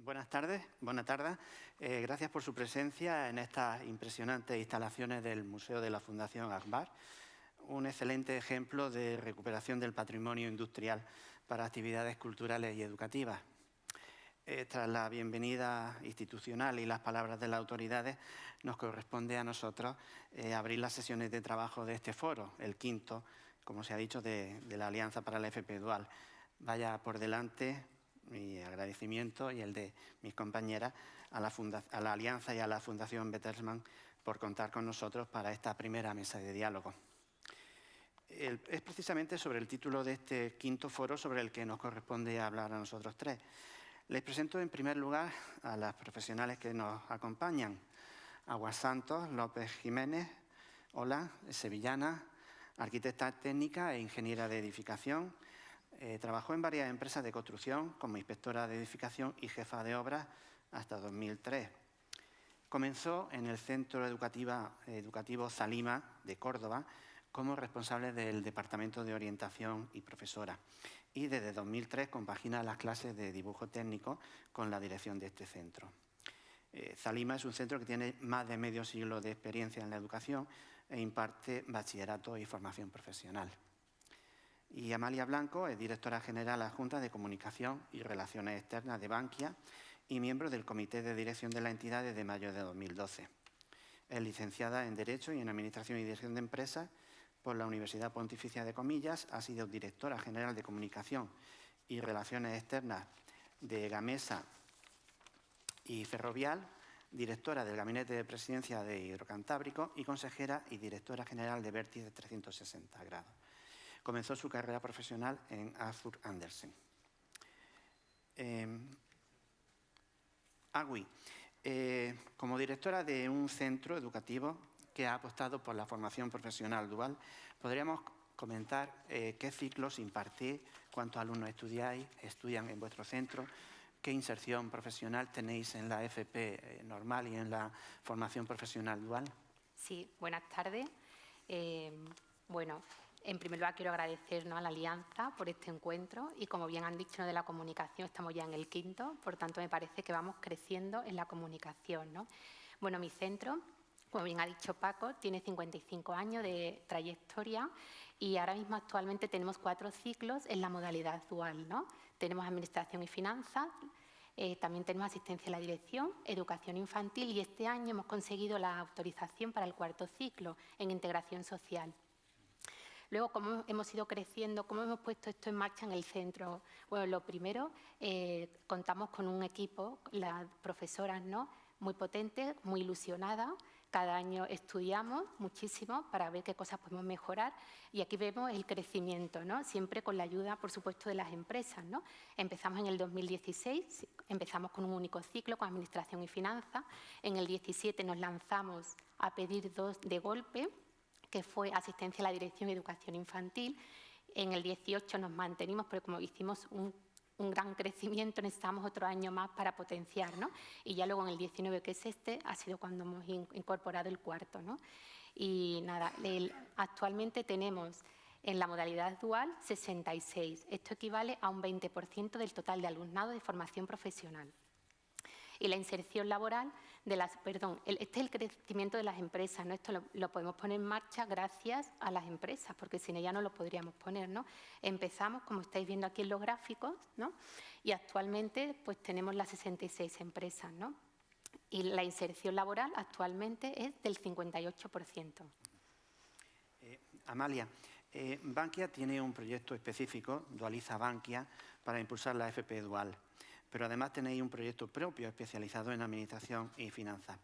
Buenas tardes. Gracias por su presencia en estas impresionantes instalaciones del Museo de la Fundación Akbar, un excelente ejemplo de recuperación del patrimonio industrial para actividades culturales y educativas. Tras la bienvenida institucional y las palabras de las autoridades, nos corresponde a nosotros abrir las sesiones de trabajo de este foro, el quinto, como se ha dicho, de la Alianza para la FP Dual. Vaya por delante mi agradecimiento y el de mis compañeras a la Alianza y a la Fundación Bertelsmann por contar con nosotros para esta primera mesa de diálogo. Es precisamente sobre el título de este quinto foro sobre el que nos corresponde hablar a nosotros tres. Les presento en primer lugar a las profesionales que nos acompañan. Agua Santos López Jiménez, hola, sevillana, arquitecta técnica e ingeniera de edificación. Trabajó en varias empresas de construcción como inspectora de edificación y jefa de obras hasta 2003. Comenzó en el Centro Educativo Zalima de Córdoba como responsable del Departamento de Orientación y profesora. Y desde 2003 compagina las clases de dibujo técnico con la dirección de este centro. Zalima es un centro que tiene más de medio siglo de experiencia en la educación e imparte bachillerato y formación profesional. Y Amalia Blanco es directora general adjunta de Comunicación y Relaciones Externas de Bankia y miembro del Comité de Dirección de la entidad desde mayo de 2012. Es licenciada en Derecho y en Administración y Dirección de Empresas por la Universidad Pontificia de Comillas, ha sido directora general de Comunicación y Relaciones Externas de Gamesa y Ferrovial, directora del Gabinete de Presidencia de Hidrocantábrico y consejera y directora general de Vértice 360 grados. Comenzó su carrera profesional en Arthur Andersen. Agui, como directora de un centro educativo que ha apostado por la formación profesional dual, podríamos comentar qué ciclos impartís, cuántos alumnos estudian en vuestro centro, qué inserción profesional tenéis en la FP normal y en la formación profesional dual. Sí, buenas tardes. Bueno, en primer lugar quiero agradecer a la Alianza por este encuentro y, como bien han dicho, de la comunicación estamos ya en el quinto, por tanto me parece que vamos creciendo en la comunicación, ¿no? Bueno, mi centro, como bien ha dicho Paco, tiene 55 años de trayectoria y ahora mismo actualmente tenemos 4 ciclos en la modalidad dual, ¿no? Tenemos Administración y Finanzas, también tenemos Asistencia a la Dirección, Educación Infantil y este año hemos conseguido la autorización para el 4º ciclo en Integración Social. Luego, ¿cómo hemos ido creciendo? ¿Cómo hemos puesto esto en marcha en el centro? Bueno, lo primero, contamos con un equipo, las profesoras, ¿no?, muy potente, muy ilusionada. Cada año estudiamos muchísimo para ver qué cosas podemos mejorar y aquí vemos el crecimiento, ¿no?, siempre con la ayuda, por supuesto, de las empresas, ¿no? Empezamos en el 2016, empezamos con un único ciclo, con Administración y Finanzas. En el 17 nos lanzamos a pedir 2 de golpe, que fue Asistencia a la Dirección y Educación Infantil. En el 18 nos mantenimos, pero como hicimos un gran crecimiento, necesitamos otro año más para potenciar, ¿no? Y ya luego en el 19, que es este, ha sido cuando hemos incorporado el 4º, ¿no? Y nada, actualmente tenemos en la modalidad dual 66. Esto equivale a un 20% del total de alumnado de formación profesional. Y la inserción laboral este es el crecimiento de las empresas, ¿no? Esto lo podemos poner en marcha gracias a las empresas, porque sin ellas no lo podríamos poner, ¿no? Empezamos, como estáis viendo aquí en los gráficos, ¿no?, y actualmente pues tenemos las 66 empresas, ¿no? Y la inserción laboral actualmente es del 58%. Amalia, Bankia tiene un proyecto específico, Dualiza Bankia, para impulsar la FP Dual, pero además tenéis un proyecto propio especializado en Administración y Finanzas.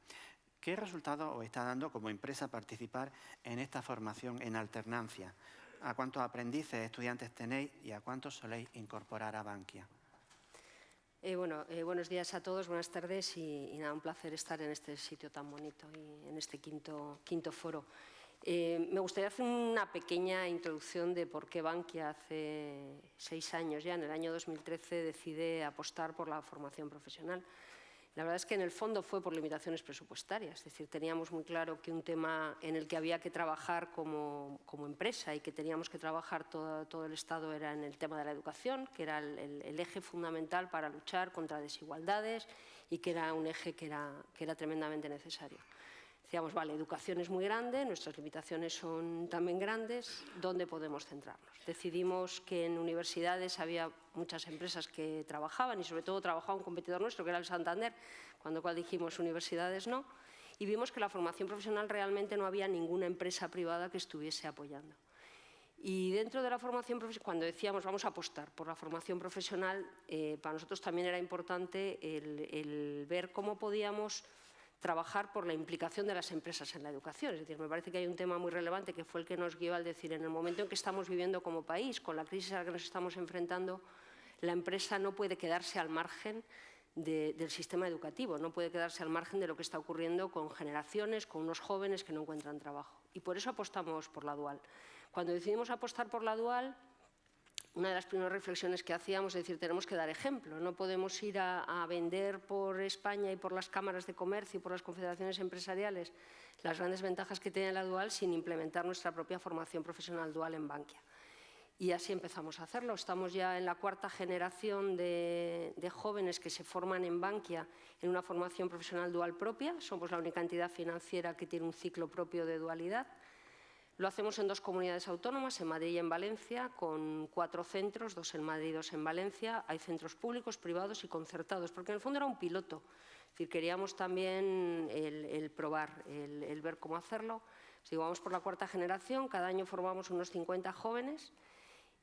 ¿Qué resultado os está dando como empresa participar en esta formación en alternancia? ¿A cuántos aprendices, estudiantes tenéis y a cuántos soléis incorporar a Bankia? Buenos días a todos, buenas tardes y nada, un placer estar en este sitio tan bonito y en este quinto foro. Me gustaría hacer una pequeña introducción de por qué Bankia hace 6 años ya, en el año 2013, decide apostar por la formación profesional. La verdad es que en el fondo fue por limitaciones presupuestarias, es decir, teníamos muy claro que un tema en el que había que trabajar como empresa y que teníamos que trabajar todo el Estado era en el tema de la educación, que era el eje fundamental para luchar contra desigualdades y que era un eje que era tremendamente necesario. Decíamos, vale, educación es muy grande, nuestras limitaciones son también grandes, ¿dónde podemos centrarnos? Decidimos que en universidades había muchas empresas que trabajaban y sobre todo trabajaba un competidor nuestro que era el Santander, cuando dijimos universidades no, y vimos que la formación profesional realmente no había ninguna empresa privada que estuviese apoyando. Y dentro de la formación profesional, cuando decíamos vamos a apostar por la formación profesional, para nosotros también era importante el ver cómo podíamos trabajar por la implicación de las empresas en la educación. Es decir, me parece que hay un tema muy relevante que fue el que nos guió al decir, en el momento en que estamos viviendo como país, con la crisis a la que nos estamos enfrentando, la empresa no puede quedarse al margen del sistema educativo, no puede quedarse al margen de lo que está ocurriendo con generaciones, con unos jóvenes que no encuentran trabajo. Y por eso apostamos por la dual. Cuando decidimos apostar por la dual, una de las primeras reflexiones que hacíamos es decir, tenemos que dar ejemplo, no podemos ir a vender por España y por las cámaras de comercio y por las confederaciones empresariales las grandes ventajas que tiene la dual sin implementar nuestra propia formación profesional dual en Bankia. Y así empezamos a hacerlo. Estamos ya en la cuarta generación de jóvenes que se forman en Bankia en una formación profesional dual propia. Somos la única entidad financiera que tiene un ciclo propio de dualidad. Lo hacemos en 2 comunidades autónomas, en Madrid y en Valencia, con 4 centros, 2 en Madrid y 2 en Valencia. Hay centros públicos, privados y concertados, porque en el fondo era un piloto. Es decir, queríamos también el probar, el ver cómo hacerlo. Si vamos por la cuarta generación, cada año formamos unos 50 jóvenes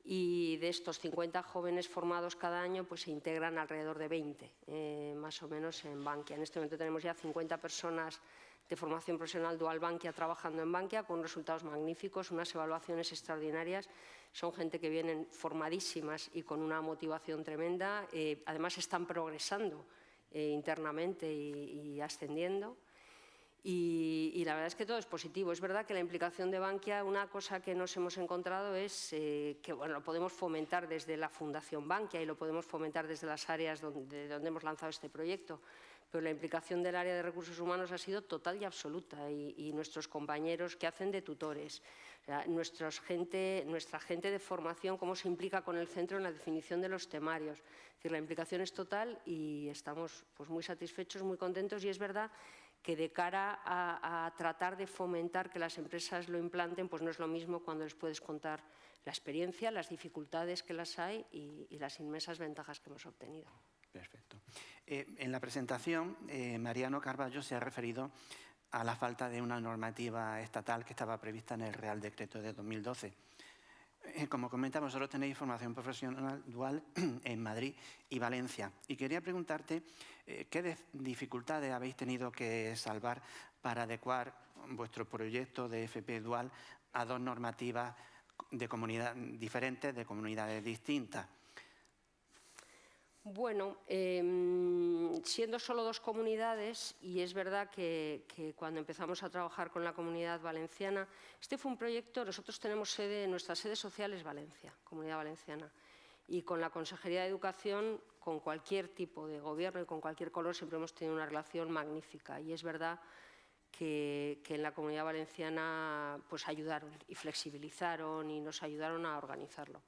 y de estos 50 jóvenes formados cada año pues se integran alrededor de 20, más o menos en Bankia. En este momento tenemos ya 50 personas de formación profesional dual Bankia trabajando en Bankia con resultados magníficos, unas evaluaciones extraordinarias. Son gente que vienen formadísimas y con una motivación tremenda. Además están progresando internamente y ascendiendo. Y la verdad es que todo es positivo. Es verdad que la implicación de Bankia, una cosa que nos hemos encontrado es que bueno, lo podemos fomentar desde la Fundación Bankia y lo podemos fomentar desde las áreas donde hemos lanzado este proyecto. Pero la implicación del área de recursos humanos ha sido total y absoluta y nuestros compañeros que hacen de tutores, nuestra gente de formación, cómo se implica con el centro en la definición de los temarios. Es decir, la implicación es total y estamos pues, muy satisfechos, muy contentos y es verdad que de cara a tratar de fomentar que las empresas lo implanten, pues no es lo mismo cuando les puedes contar la experiencia, las dificultades que las hay y las inmensas ventajas que hemos obtenido. Perfecto. En la presentación, Mariano Carballo se ha referido a la falta de una normativa estatal que estaba prevista en el Real Decreto de 2012. Como comenta, vosotros tenéis formación profesional dual en Madrid y Valencia. Y quería preguntarte qué dificultades habéis tenido que salvar para adecuar vuestro proyecto de FP dual a 2 normativas de comunidades diferentes, de comunidades distintas. Bueno, siendo solo 2 comunidades, y es verdad que cuando empezamos a trabajar con la Comunidad Valenciana, este fue un proyecto, nosotros tenemos nuestra sede social es Valencia, Comunidad Valenciana, y con la Consejería de Educación, con cualquier tipo de gobierno y con cualquier color, siempre hemos tenido una relación magnífica, y es verdad que en la Comunidad Valenciana pues ayudaron y flexibilizaron y nos ayudaron a organizarlo.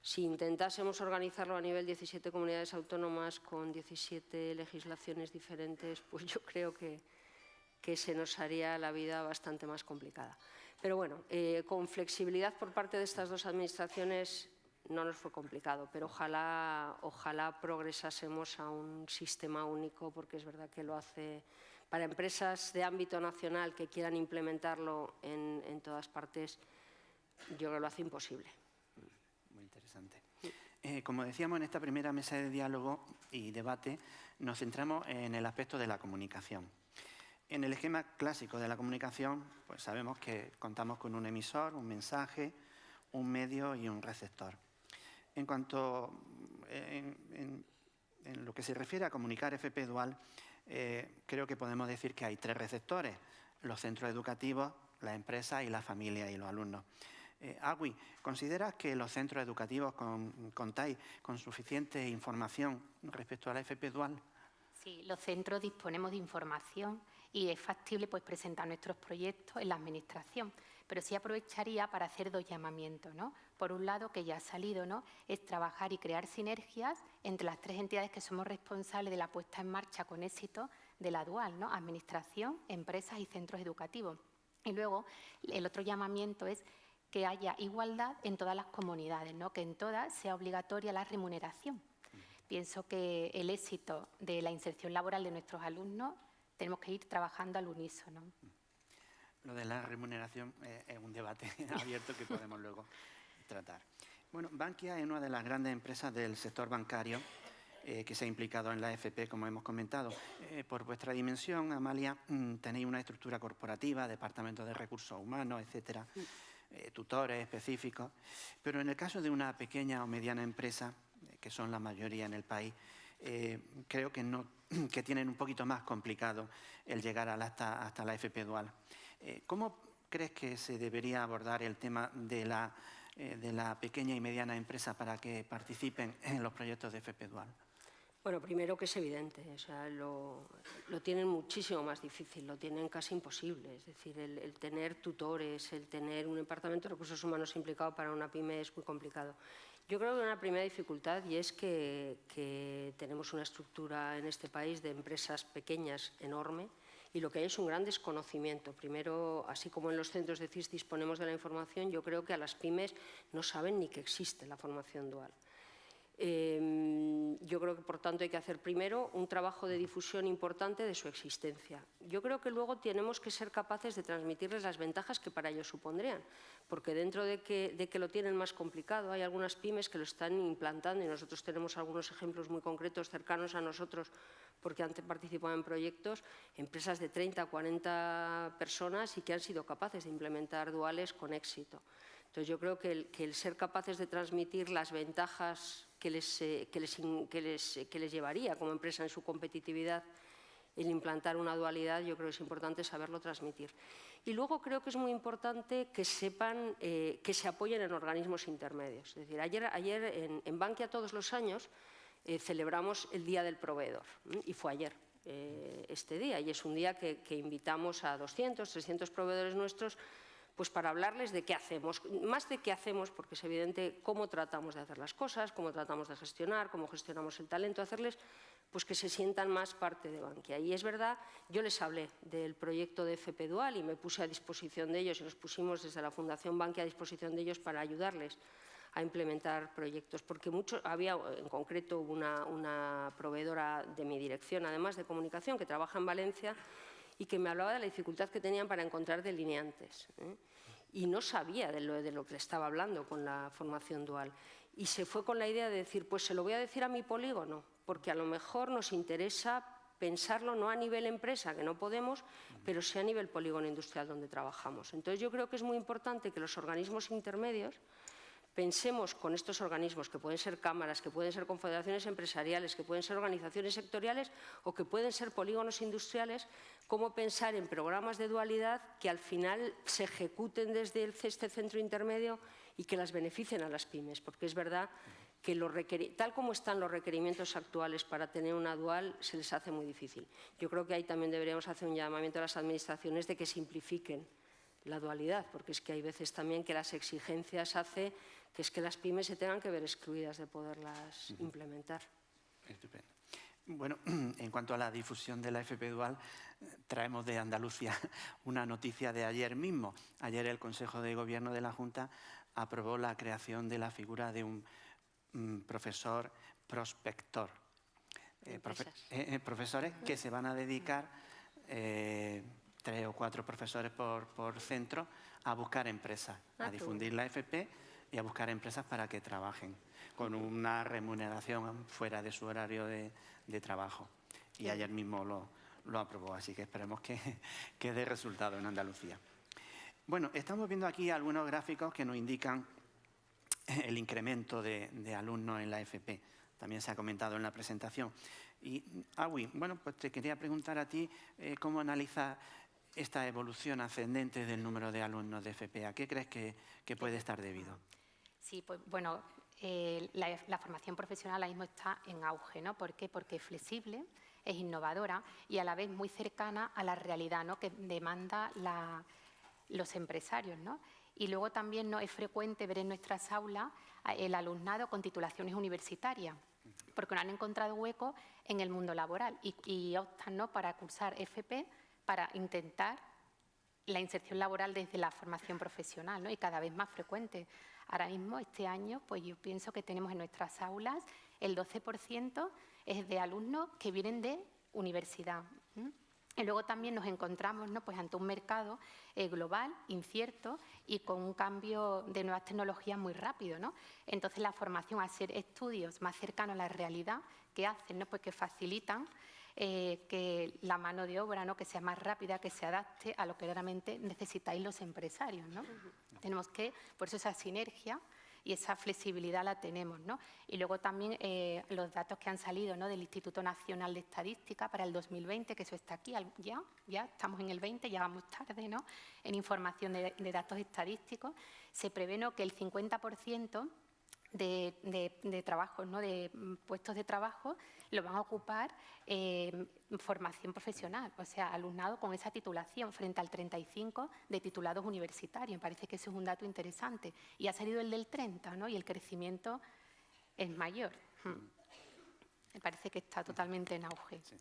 Si intentásemos organizarlo a nivel 17 comunidades autónomas con 17 legislaciones diferentes, pues yo creo que se nos haría la vida bastante más complicada. Pero bueno, con flexibilidad por parte de estas 2 administraciones no nos fue complicado, pero ojalá progresásemos a un sistema único, porque es verdad que lo hace para empresas de ámbito nacional que quieran implementarlo en todas partes, yo creo que lo hace imposible. Como decíamos, en esta primera mesa de diálogo y debate nos centramos en el aspecto de la comunicación. En el esquema clásico de la comunicación, pues sabemos que contamos con un emisor, un mensaje, un medio y un receptor. En cuanto en lo que se refiere a comunicar FP dual, creo que podemos decir que hay 3 receptores: los centros educativos, las empresas y la familia y los alumnos. Agui, ¿consideras que los centros educativos contáis con suficiente información respecto a la FP dual? Sí, los centros disponemos de información y es factible pues, presentar nuestros proyectos en la Administración. Pero sí aprovecharía para hacer 2 llamamientos, ¿no? Por un lado, que ya ha salido, ¿no?, es trabajar y crear sinergias entre las 3 entidades que somos responsables de la puesta en marcha con éxito de la dual, ¿no? Administración, empresas y centros educativos. Y luego, el otro llamamiento es que haya igualdad en todas las comunidades, ¿no?, que en todas sea obligatoria la remuneración. Pienso que el éxito de la inserción laboral de nuestros alumnos tenemos que ir trabajando al unísono. Lo de la remuneración es un debate abierto que podemos luego tratar. Bueno, Bankia es una de las grandes empresas del sector bancario que se ha implicado en la FP, como hemos comentado. Por vuestra dimensión, Amalia, tenéis una estructura corporativa, departamentos de recursos humanos, etcétera, tutores específicos. Pero en el caso de una pequeña o mediana empresa, que son la mayoría en el país, creo que tienen un poquito más complicado el llegar hasta la FP dual. ¿Cómo crees que se debería abordar el tema de la pequeña y mediana empresa para que participen en los proyectos de FP dual? Bueno, primero que es evidente, o sea, lo tienen muchísimo más difícil, lo tienen casi imposible. Es decir, el tener tutores, el tener un departamento de recursos humanos implicado para una pyme es muy complicado. Yo creo que hay una primera dificultad y es que tenemos una estructura en este país de empresas pequeñas enorme y lo que hay es un gran desconocimiento. Primero, así como en los centros de CIS disponemos de la información, yo creo que a las pymes no saben ni que existe la formación dual. Yo creo que, por tanto, hay que hacer primero un trabajo de difusión importante de su existencia. Yo creo que luego tenemos que ser capaces de transmitirles las ventajas que para ellos supondrían, porque dentro de que lo tienen más complicado, hay algunas pymes que lo están implantando y nosotros tenemos algunos ejemplos muy concretos cercanos a nosotros porque han participado en proyectos, empresas de 30, 40 personas y que han sido capaces de implementar duales con éxito. Entonces, yo creo que el ser capaces de transmitir las ventajas que les llevaría como empresa en su competitividad el implantar una dualidad, yo creo que es importante saberlo transmitir. Y luego creo que es muy importante que sepan que se apoyen en organismos intermedios. Es decir, ayer en Bankia todos los años celebramos el Día del Proveedor y fue ayer este día y es un día que invitamos a 200, 300 proveedores nuestros pues para hablarles de qué hacemos, más de qué hacemos, porque es evidente cómo tratamos de hacer las cosas, cómo tratamos de gestionar, cómo gestionamos el talento, hacerles pues que se sientan más parte de Bankia. Y es verdad, yo les hablé del proyecto de FP Dual y me puse a disposición de ellos y nos pusimos desde la Fundación Bankia a disposición de ellos para ayudarles a implementar proyectos, porque había en concreto una proveedora de mi dirección, además de comunicación, que trabaja en Valencia, y que me hablaba de la dificultad que tenían para encontrar delineantes. Y no sabía de lo que le estaba hablando con la formación dual. Y se fue con la idea de decir, pues se lo voy a decir a mi polígono, porque a lo mejor nos interesa pensarlo no a nivel empresa, que no podemos, pero sí a nivel polígono industrial donde trabajamos. Entonces yo creo que es muy importante que los organismos intermedios pensemos con estos organismos, que pueden ser cámaras, que pueden ser confederaciones empresariales, que pueden ser organizaciones sectoriales o que pueden ser polígonos industriales, cómo pensar en programas de dualidad que al final se ejecuten desde este centro intermedio y que las beneficien a las pymes, porque es verdad que tal como están los requerimientos actuales para tener una dual, se les hace muy difícil. Yo creo que ahí también deberíamos hacer un llamamiento a las administraciones de que simplifiquen la dualidad, porque es que hay veces también que las exigencias hacen que es que las pymes se tengan que ver excluidas de poderlas implementar. Estupendo. Bueno, en cuanto a la difusión de la FP Dual, traemos de Andalucía una noticia de ayer mismo. Ayer el Consejo de Gobierno de la Junta aprobó la creación de la figura de un profesor prospector. Profesores que se van a dedicar, 3 o 4 profesores por centro, a buscar empresas, a difundir la FP y a buscar empresas para que trabajen con una remuneración fuera de su horario de trabajo. Y ayer mismo lo aprobó, así que esperemos que dé resultado en Andalucía. Bueno, estamos viendo aquí algunos gráficos que nos indican el incremento de alumnos en la FP. También se ha comentado en la presentación. Y, Awi, bueno, pues te quería preguntar a ti cómo analizas esta evolución ascendente del número de alumnos de FP. ¿A qué crees que puede estar debido? Sí, pues bueno, la formación profesional ahora mismo está en auge, ¿no? ¿Por qué? Porque es flexible, es innovadora y a la vez muy cercana a la realidad, ¿no?, que demanda los empresarios, ¿no? Y luego también, ¿no?, es frecuente ver en nuestras aulas el alumnado con titulaciones universitarias, porque no han encontrado hueco en el mundo laboral y optan, ¿no?, para cursar FP para intentar la inserción laboral desde la formación profesional, ¿no?, y cada vez más frecuente. Ahora mismo, este año, pues yo pienso que tenemos en nuestras aulas el 12% es de alumnos que vienen de universidad. Y luego también nos encontramos, ¿no?, pues ante un mercado global, incierto y con un cambio de nuevas tecnologías muy rápido, ¿no? Entonces, la formación, a ser estudios más cercanos a la realidad, que hacen, ¿no?, pues que facilitan que la mano de obra, ¿no?, que sea más rápida, que se adapte a lo que realmente necesitáis los empresarios, ¿no? Tenemos que, por eso esa sinergia y esa flexibilidad la tenemos, ¿no? Y luego también los datos que han salido, ¿no?, del Instituto Nacional de Estadística para el 2020, que eso está aquí, ya estamos en el 20, ya vamos tarde, ¿no?, en información de datos estadísticos. Se prevé, ¿no?, que el 50% de trabajos, ¿no?, de puestos de trabajo, lo van a ocupar formación profesional, o sea, alumnado con esa titulación, frente al 35% de titulados universitarios. Me parece que eso es un dato interesante. Y ha salido el del 30%, ¿no?, y el crecimiento es mayor. Me parece que está totalmente en auge. Sí.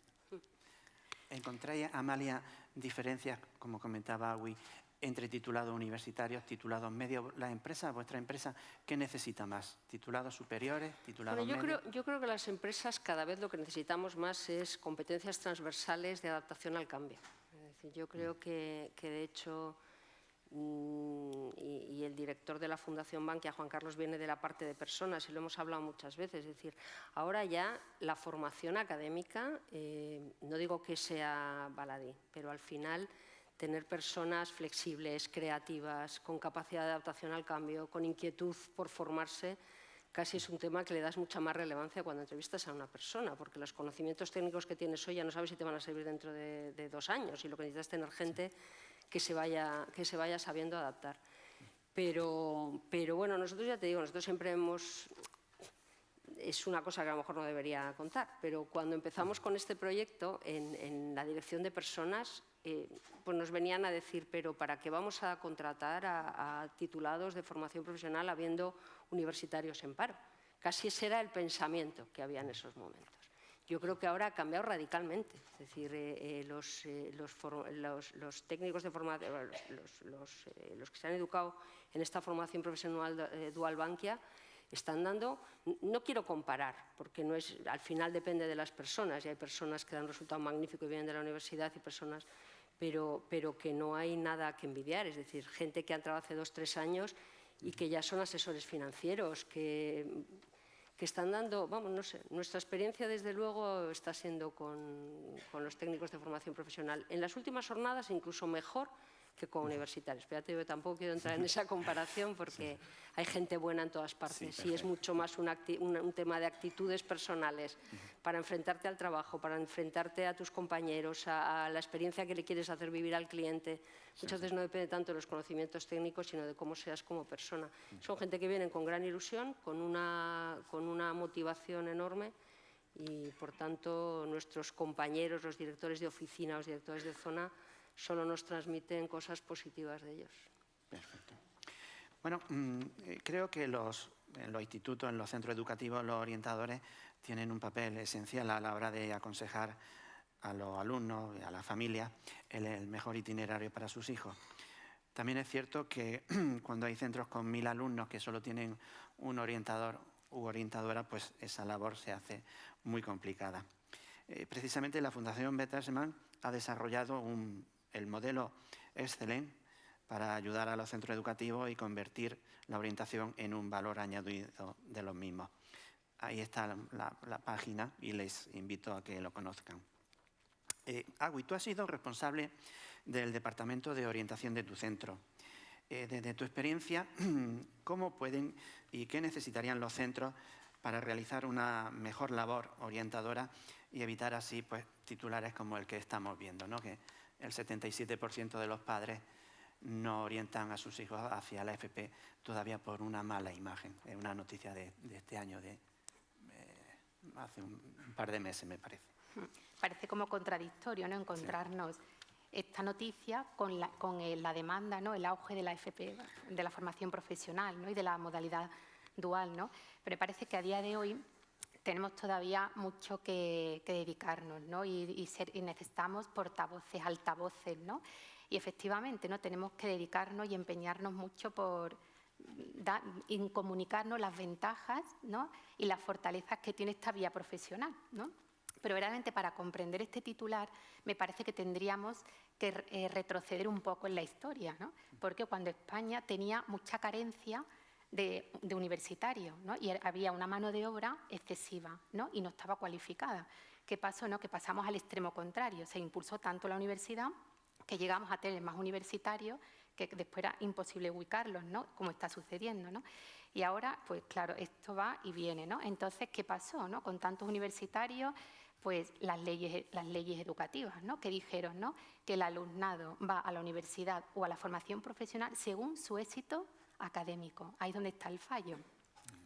¿Encontráis, Amalia, diferencias, como comentaba Agui, entre titulados universitarios, titulados medios? ¿La empresa, vuestra empresa, qué necesita más? ¿Titulados superiores, titulados medios? Yo creo que las empresas cada vez lo que necesitamos más es competencias transversales de adaptación al cambio. Es decir, yo creo que de hecho, y el director de la Fundación Bankia, Juan Carlos, viene de la parte de personas y lo hemos hablado muchas veces. Es decir, ahora ya la formación académica, no digo que sea baladí, pero al final tener personas flexibles, creativas, con capacidad de adaptación al cambio, con inquietud por formarse, casi es un tema que le das mucha más relevancia cuando entrevistas a una persona, porque los conocimientos técnicos que tienes hoy ya no sabes si te van a servir dentro de 2 años, y lo que necesitas es tener gente que se vaya sabiendo adaptar. Pero bueno, nosotros, ya te digo, nosotros siempre hemos... Es una cosa que a lo mejor no debería contar, pero cuando empezamos con este proyecto en la dirección de personas, pues nos venían a decir, pero ¿para qué vamos a contratar a titulados de formación profesional habiendo universitarios en paro? Casi ese era el pensamiento que había en esos momentos. Yo creo que ahora ha cambiado radicalmente. Es decir, los técnicos de formación, los que se han educado en esta formación profesional dual Bankia, están dando, no quiero comparar, porque no es, al final depende de las personas, y hay personas que dan resultado magnífico y vienen de la universidad y personas, pero que no hay nada que envidiar. Es decir, gente que ha entrado hace 2 o 3 años y que ya son asesores financieros, que están dando, vamos, no sé, nuestra experiencia desde luego está siendo con los técnicos de formación profesional. En las últimas jornadas incluso mejor que con universitarios. Pero yo tampoco quiero entrar en esa comparación porque hay gente buena en todas partes, y es mucho más un tema de actitudes personales para enfrentarte al trabajo, para enfrentarte a tus compañeros, a la experiencia que le quieres hacer vivir al cliente. Muchas veces no depende tanto de los conocimientos técnicos, sino de cómo seas como persona. Son gente que vienen con gran ilusión, con una motivación enorme, y por tanto nuestros compañeros, los directores de oficina, los directores de zona, solo nos transmiten cosas positivas de ellos. Perfecto. Bueno, creo que en los institutos, en los centros educativos, los orientadores tienen un papel esencial a la hora de aconsejar a los alumnos y a las familias el mejor itinerario para sus hijos. También es cierto que cuando hay centros con 1000 alumnos que solo tienen un orientador u orientadora, pues esa labor se hace muy complicada. Precisamente la Fundación Bertelsmann ha desarrollado el modelo Excelente para ayudar a los centros educativos y convertir la orientación en un valor añadido de los mismos. Ahí está la página y les invito a que lo conozcan. Agui, tú has sido responsable del Departamento de Orientación de tu centro. Desde tu experiencia, ¿cómo pueden y qué necesitarían los centros para realizar una mejor labor orientadora y evitar así, pues, titulares como el que estamos viendo, ¿no? Que el 77% de los padres no orientan a sus hijos hacia la FP todavía por una mala imagen? Es una noticia de este año, hace un par de meses, me parece. parece como contradictorio, ¿no?, encontrarnos esta noticia con la demanda, ¿no?, el auge de la FP, de la formación profesional, ¿no?, y de la modalidad dual, ¿no? Pero me parece que a día de hoy tenemos todavía mucho que dedicarnos, ¿no?, y necesitamos portavoces, altavoces, ¿no? Y efectivamente, ¿no?, tenemos que dedicarnos y empeñarnos mucho por comunicarnos las ventajas, ¿no?, y las fortalezas que tiene esta vía profesional, ¿no? Pero verdaderamente para comprender este titular me parece que tendríamos que retroceder un poco en la historia, ¿no? Porque cuando España tenía mucha carencia de universitarios, ¿no?, y había una mano de obra excesiva, ¿no?, y no estaba cualificada. ¿Qué pasó? ¿No? Que pasamos al extremo contrario. Se impulsó tanto la universidad que llegamos a tener más universitarios que después era imposible ubicarlos, ¿no?, como está sucediendo, ¿no? Y ahora, pues claro, esto va y viene, ¿no? Entonces, ¿qué pasó, no? Con tantos universitarios, pues las leyes educativas, ¿no?, que dijeron, ¿no?, que el alumnado va a la universidad o a la formación profesional según su éxito académico. Ahí es donde está el fallo.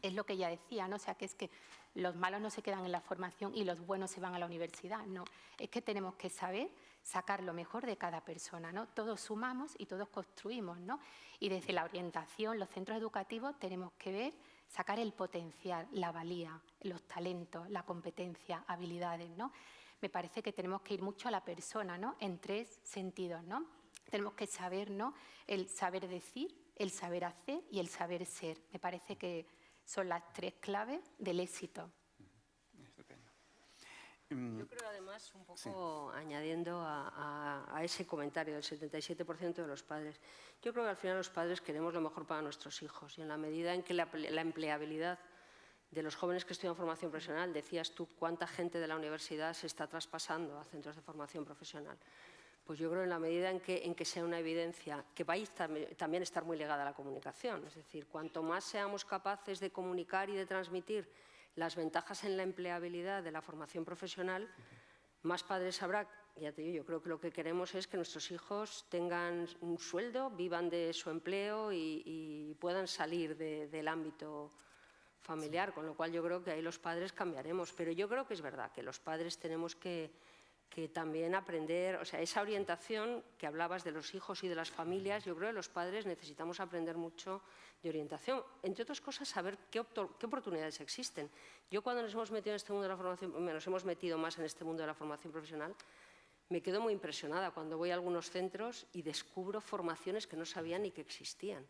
Es lo que ella decía, ¿no? O sea, que es que los malos no se quedan en la formación y los buenos se van a la universidad. No, es que tenemos que saber sacar lo mejor de cada persona, ¿no? Todos sumamos y todos construimos, ¿no? Y desde la orientación, los centros educativos, tenemos que ver, sacar el potencial, la valía, los talentos, la competencia, habilidades, ¿no? Me parece que tenemos que ir mucho a la persona, ¿no?, en tres sentidos, ¿no? Tenemos que saber, ¿no?, el saber decir, el saber hacer y el saber ser. Me parece que son las tres claves del éxito. Yo creo, además, un poco añadiendo a ese comentario del 77% de los padres, yo creo que al final los padres queremos lo mejor para nuestros hijos, y en la medida en que la empleabilidad de los jóvenes que estudian formación profesional, decías tú cuánta gente de la universidad se está traspasando a centros de formación profesional. Pues yo creo en la medida en que sea una evidencia, que va a también estar muy ligada a la comunicación. Es decir, cuanto más seamos capaces de comunicar y de transmitir las ventajas en la empleabilidad de la formación profesional, más padres habrá. Ya te digo, yo creo que lo que queremos es que nuestros hijos tengan un sueldo, vivan de su empleo y puedan salir del ámbito familiar, con lo cual yo creo que ahí los padres cambiaremos. Pero yo creo que es verdad que los padres tenemos que también aprender, o sea, esa orientación que hablabas de los hijos y de las familias, yo creo que los padres necesitamos aprender mucho de orientación, entre otras cosas, saber qué oportunidades existen. Yo cuando nos hemos metido en este mundo de la formación, nos hemos metido más en este mundo de la formación profesional, me quedo muy impresionada cuando voy a algunos centros y descubro formaciones que no sabía ni que existían.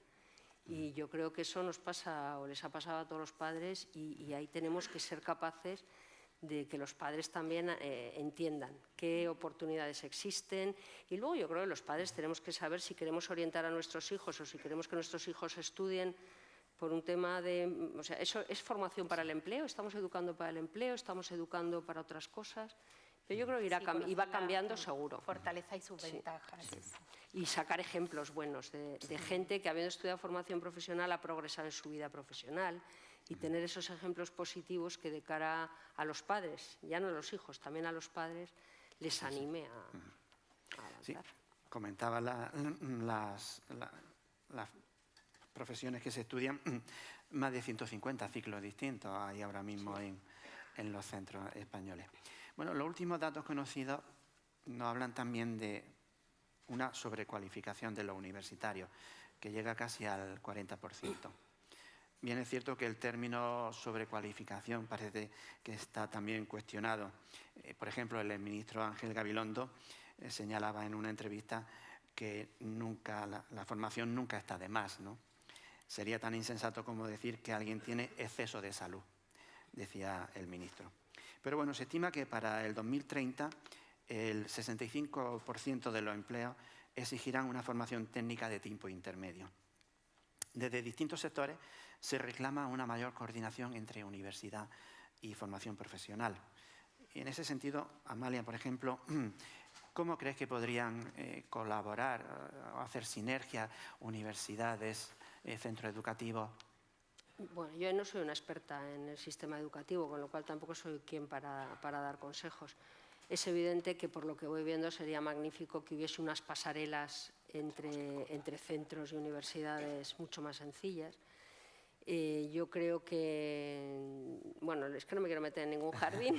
Y yo creo que eso nos pasa o les ha pasado a todos los padres y ahí tenemos que ser capaces de que los padres también entiendan qué oportunidades existen. Y luego yo creo que los padres tenemos que saber si queremos orientar a nuestros hijos o si queremos que nuestros hijos estudien por un tema de... O sea, eso es formación para el empleo, estamos educando para el empleo, estamos educando para otras cosas. Pero yo creo que va cambiando seguro. Fortaleza y sus ventajas. Sí. Y sacar ejemplos buenos de gente que, habiendo estudiado formación profesional, ha progresado en su vida profesional, y tener esos ejemplos positivos que de cara a los padres, ya no a los hijos, también a los padres, les anime a avanzar. Sí, comentaba las profesiones que se estudian, más de 150 ciclos distintos hay ahora mismo en los centros españoles. Bueno, los últimos datos conocidos nos hablan también de una sobrecualificación de los universitarios, que llega casi al 40%. Bien, es cierto que el término sobrecualificación parece que está también cuestionado. Por ejemplo, el ministro Ángel Gabilondo señalaba en una entrevista que la formación nunca está de más, ¿no? Sería tan insensato como decir que alguien tiene exceso de salud, decía el ministro. Pero bueno, se estima que para el 2030 el 65% de los empleos exigirán una formación técnica de tipo intermedio. Desde distintos sectores se reclama una mayor coordinación entre universidad y formación profesional. Y en ese sentido, Amalia, por ejemplo, ¿cómo crees que podrían colaborar o hacer sinergia universidades, centros educativos? Bueno, yo no soy una experta en el sistema educativo, con lo cual tampoco soy quien para dar consejos. Es evidente que, por lo que voy viendo, sería magnífico que hubiese unas pasarelas entre centros y universidades mucho más sencillas. Yo creo que, bueno, es que no me quiero meter en ningún jardín,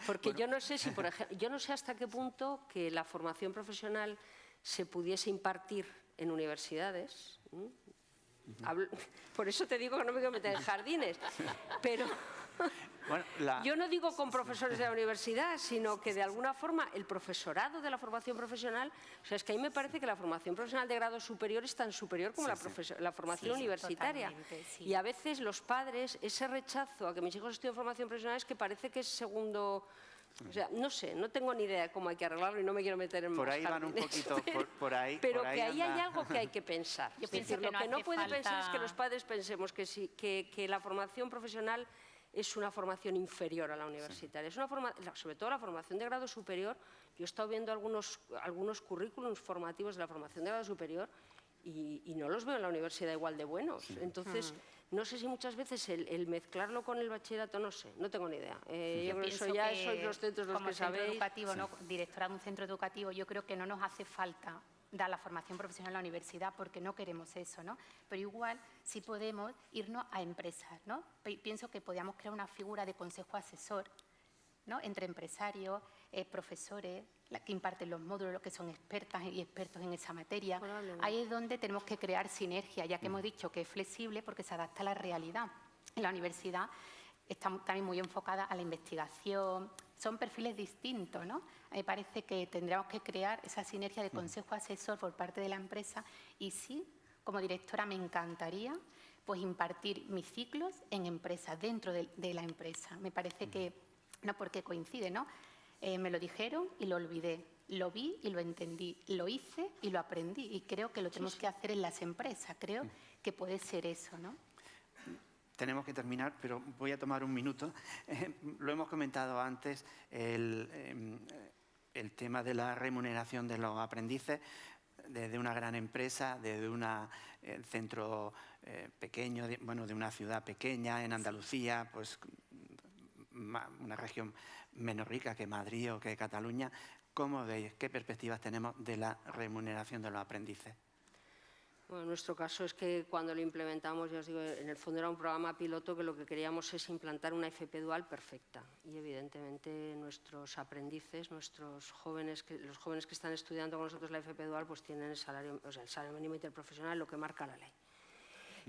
porque yo no sé si, por ejemplo, yo no sé hasta qué punto que la formación profesional se pudiese impartir en universidades. Por eso te digo que no me quiero meter en jardines, pero bueno, yo no digo con profesores de la universidad, sino que de alguna forma el profesorado de la formación profesional, o sea, es que a mí me parece que la formación profesional de grado superior es tan superior como la formación universitaria. Y a veces los padres, ese rechazo a que mis hijos estudien formación profesional es que parece que es segundo... O sea, no sé, no tengo ni idea de cómo hay que arreglarlo y no me quiero meter en más jardines. Por ahí van un poquito, por ahí. Pero por ahí que ahí anda. hay algo que hay que pensar. Yo es decir, lo que no puede pensar es que los padres pensemos que la formación profesional es una formación inferior a la universitaria. Es una sobre todo la formación de grado superior. Yo he estado viendo algunos currículums formativos de la formación de grado superior y no los veo en la universidad igual de buenos. Entonces, no sé si muchas veces el mezclarlo con el bachillerato, no sé, no tengo ni idea. Yo creo que eso ya sois los centros los que sabéis. Educativo, ¿no? Directora de un centro educativo, yo creo que no nos hace falta dar la formación profesional en la universidad porque no queremos eso, ¿no? Pero igual sí podemos irnos a empresas, ¿no? Pienso que podríamos crear una figura de consejo asesor, ¿no? Entre empresarios, profesores, que imparten los módulos, que son expertas y expertos en esa materia. Ahí es donde tenemos que crear sinergia, ya que hemos dicho que es flexible porque se adapta a la realidad. En la universidad está también muy enfocada a la investigación, son perfiles distintos, ¿no? Me parece que tendríamos que crear esa sinergia de consejo asesor por parte de la empresa y sí, como directora me encantaría pues impartir mis ciclos en empresas, dentro de la empresa. Me parece que, no porque coincide, ¿no? Me lo dijeron y lo olvidé, lo vi y lo entendí, lo hice y lo aprendí y creo que lo tenemos que hacer en las empresas, creo que puede ser eso, ¿no? Tenemos que terminar, pero voy a tomar un minuto. Lo hemos comentado antes, el tema de la remuneración de los aprendices desde una gran empresa, desde un centro pequeño, de una ciudad pequeña en Andalucía, pues una región menos rica que Madrid o que Cataluña. ¿Cómo veis? ¿Qué perspectivas tenemos de la remuneración de los aprendices? Bueno, en nuestro caso es que cuando lo implementamos, ya os digo, en el fondo era un programa piloto que lo que queríamos es implantar una FP dual perfecta y evidentemente nuestros aprendices, los jóvenes que están estudiando con nosotros la FP dual pues tienen el salario mínimo interprofesional, lo que marca la ley.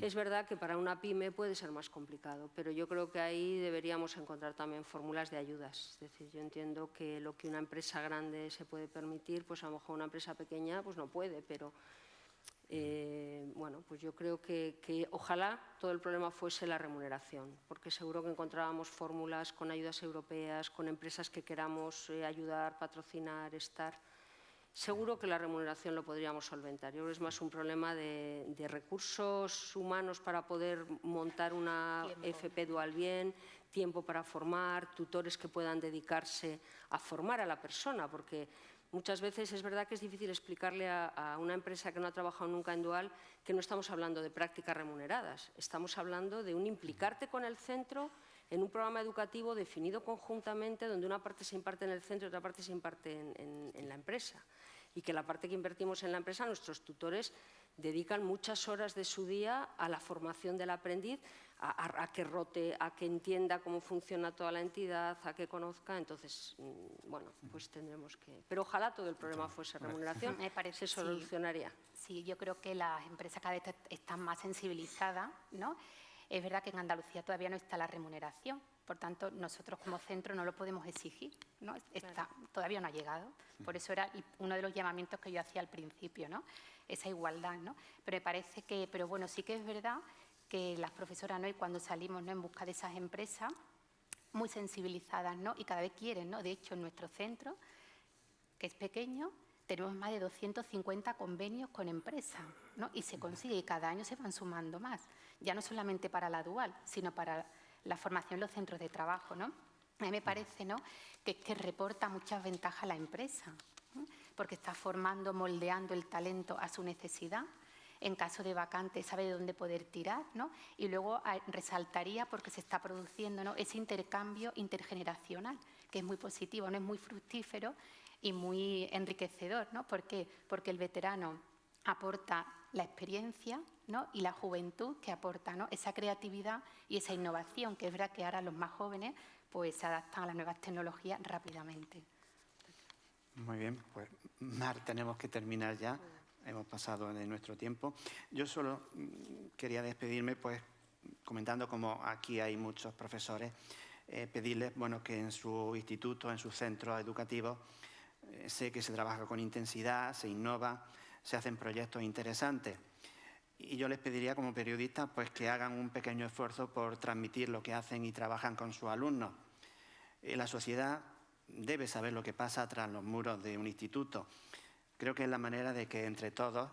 Es verdad que para una pyme puede ser más complicado, pero yo creo que ahí deberíamos encontrar también fórmulas de ayudas. Es decir, yo entiendo que lo que una empresa grande se puede permitir, pues a lo mejor una empresa pequeña pues no puede, pero bueno, pues yo creo que ojalá todo el problema fuese la remuneración, porque seguro que encontrábamos fórmulas con ayudas europeas, con empresas que queramos ayudar, patrocinar, estar. Seguro que la remuneración lo podríamos solventar. Yo creo que es más un problema de recursos humanos para poder montar una FP dual bien, tiempo para formar, tutores que puedan dedicarse a formar a la persona, porque muchas veces es verdad que es difícil explicarle a una empresa que no ha trabajado nunca en dual que no estamos hablando de prácticas remuneradas, estamos hablando de un implicarte con el centro en un programa educativo definido conjuntamente donde una parte se imparte en el centro y otra parte se imparte en la empresa. Y que la parte que invertimos en la empresa, nuestros tutores dedican muchas horas de su día a la formación del aprendiz, a que rote, a que entienda cómo funciona toda la entidad, a que conozca. Entonces, bueno, pues tendremos que... Pero ojalá todo el problema fuese remuneración, se solucionaría. Sí, yo creo que las empresas cada vez están más sensibilizadas, ¿no? Es verdad que en Andalucía todavía no está la remuneración, por tanto, nosotros como centro no lo podemos exigir, ¿no? Todavía no ha llegado, por eso era uno de los llamamientos que yo hacía al principio, ¿no? Esa igualdad, ¿no? Pero me parece que, pero bueno, sí que es verdad que las profesoras, ¿no? Y cuando salimos, ¿no? En busca de esas empresas, muy sensibilizadas, ¿no? Y cada vez quieren, ¿no? De hecho, en nuestro centro, que es pequeño, tenemos más de 250 convenios con empresas, ¿no? Y se consigue, y cada año se van sumando más, ya no solamente para la dual, sino para la formación en los centros de trabajo, ¿no? A mí me parece, ¿no? que reporta muchas ventajas a la empresa, ¿no? Porque está formando, moldeando el talento a su necesidad. En caso de vacante sabe de dónde poder tirar, ¿no? Y luego resaltaría porque se está produciendo, ¿no? Ese intercambio intergeneracional, que es muy positivo, ¿no? Es muy fructífero y muy enriquecedor, ¿no? ¿Por qué? Porque el veterano aporta la experiencia, ¿no? Y la juventud que aporta, ¿no? Esa creatividad y esa innovación, que es verdad que ahora los más jóvenes pues, se adaptan a las nuevas tecnologías rápidamente. Muy bien, pues Mar, tenemos que terminar ya. Hemos pasado de nuestro tiempo. Yo solo quería despedirme pues comentando, como aquí hay muchos profesores, pedirles que en su instituto, en sus centros educativos, sé que se trabaja con intensidad, se innova, se hacen proyectos interesantes. Y yo les pediría como periodistas pues, que hagan un pequeño esfuerzo por transmitir lo que hacen y trabajan con sus alumnos. La sociedad debe saber lo que pasa tras los muros de un instituto. Creo que es la manera de que entre todos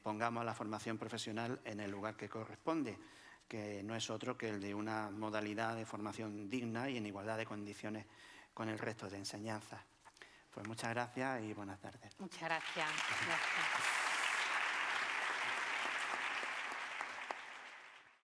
pongamos la formación profesional en el lugar que corresponde, que no es otro que el de una modalidad de formación digna y en igualdad de condiciones con el resto de enseñanzas. Pues muchas gracias y buenas tardes. Muchas gracias. Gracias.